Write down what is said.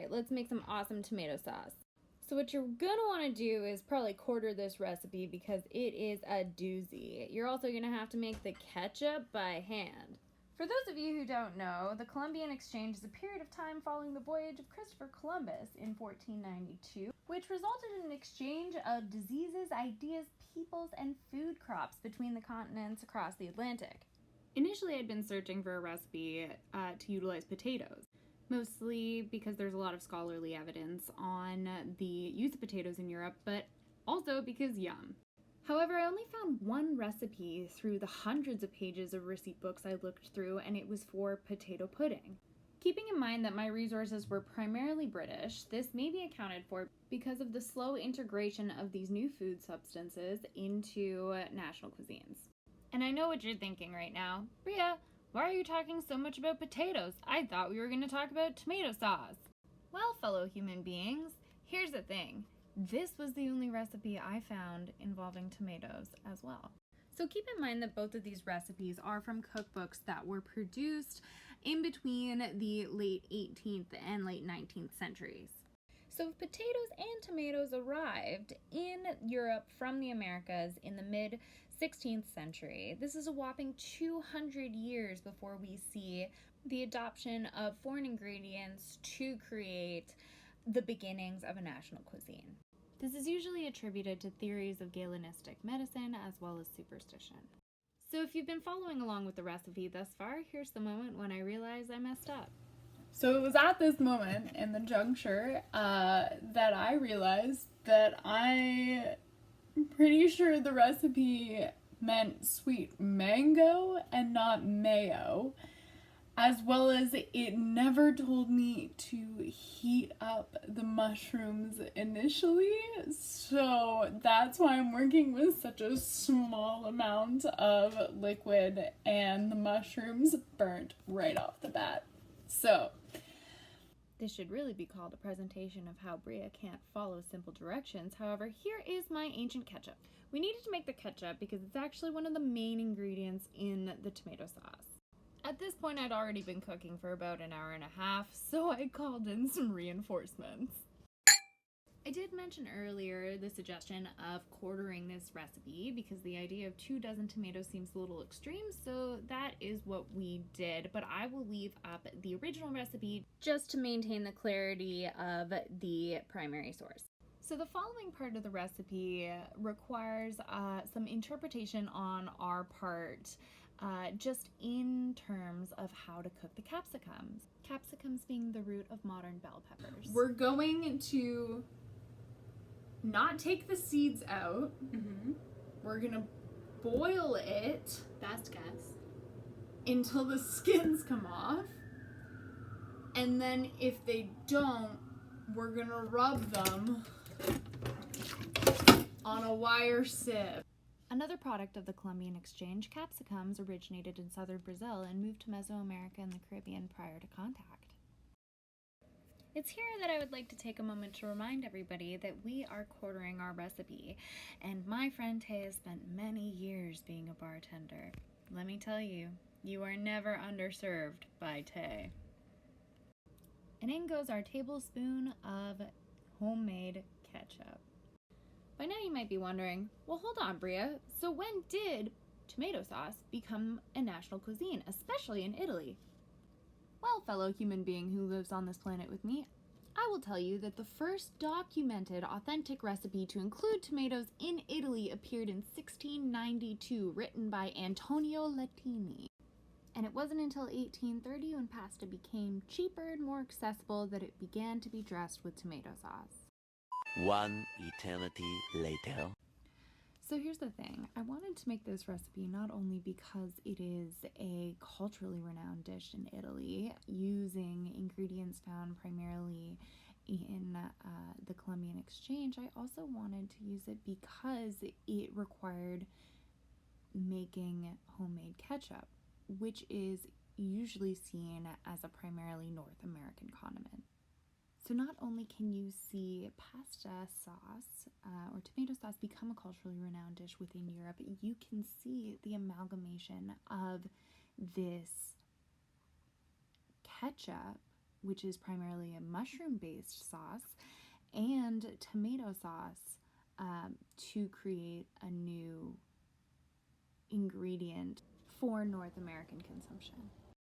Alright, let's make some awesome tomato sauce. So what you're gonna want to do is probably quarter this recipe because it is a doozy. You're also gonna have to make the ketchup by hand. For those of you who don't know, the Columbian Exchange is a period of time following the voyage of Christopher Columbus in 1492, which resulted in an exchange of diseases, ideas, peoples, and food crops between the continents across the Atlantic. Initially, I'd been searching for a recipe to utilize potatoes, mostly because there's a lot of scholarly evidence on the use of potatoes in Europe, but also because yum. However, I only found one recipe through the hundreds of pages of receipt books I looked through, and it was for potato pudding. Keeping in mind that my resources were primarily British, this may be accounted for because of the slow integration of these new food substances into national cuisines. And I know what you're thinking right now. Bria, why are you talking so much about potatoes? I thought we were going to talk about tomato sauce. Well, fellow human beings, here's the thing. This was the only recipe I found involving tomatoes as well. So keep in mind that both of these recipes are from cookbooks that were produced in between the late 18th and late 19th centuries. So if potatoes and tomatoes arrived in Europe from the Americas in the mid 16th century, this is a whopping 200 years before we see the adoption of foreign ingredients to create the beginnings of a national cuisine. This is usually attributed to theories of Galenistic medicine as well as superstition. So if you've been following along with the recipe thus far, here's the moment when I realized I messed up. So it was at this moment in the juncture that I realized that I'm pretty sure the recipe meant sweet mango and not mayo, as well as it never told me to heat up the mushrooms initially, so that's why I'm working with such a small amount of liquid and the mushrooms burnt right off the bat. So this should really be called a presentation of how Bria can't follow simple directions. However, here is my ancient ketchup. We needed to make the ketchup because it's actually one of the main ingredients in the tomato sauce. At this point, I'd already been cooking for about an hour and a half, so I called in some reinforcements. I did mention earlier the suggestion of quartering this recipe because the idea of 24 tomatoes seems a little extreme, so that is what we did, but I will leave up the original recipe just to maintain the clarity of the primary source. So the following part of the recipe requires some interpretation on our part, just in terms of how to cook the capsicums. Capsicums being the root of modern bell peppers. we're going to not take the seeds out. We're gonna boil it Best guess. until the skins come off, and then if they don't, we're gonna rub them on a wire sieve. Another product of the Columbian Exchange, capsicums originated in southern Brazil and moved to Mesoamerica and the Caribbean prior to contact. It's here that I would like to take a moment to remind everybody that we are quartering our recipe, and my friend Tay has spent many years being a bartender. Let me tell you, you are never underserved by Tay. And in goes our tablespoon of homemade ketchup. By now you might be wondering, well, hold on, Bria, so when did tomato sauce become a national cuisine, especially in Italy? Well, fellow human being who lives on this planet with me, I will tell you that the first documented authentic recipe to include tomatoes in Italy appeared in 1692, written by Antonio Latini. And it wasn't until 1830, when pasta became cheaper and more accessible, that it began to be dressed with tomato sauce. One eternity later. So here's the thing. I wanted to make this recipe not only because it is a culturally renowned dish in Italy, using ingredients found primarily in the Columbian Exchange, I also wanted to use it because it required making homemade ketchup, which is usually seen as a primarily North American condiment. So not only can you see pasta sauce or tomato sauce become a culturally renowned dish within Europe, you can see the amalgamation of this ketchup which is primarily a mushroom-based sauce, and tomato sauce to create a new ingredient for North American consumption.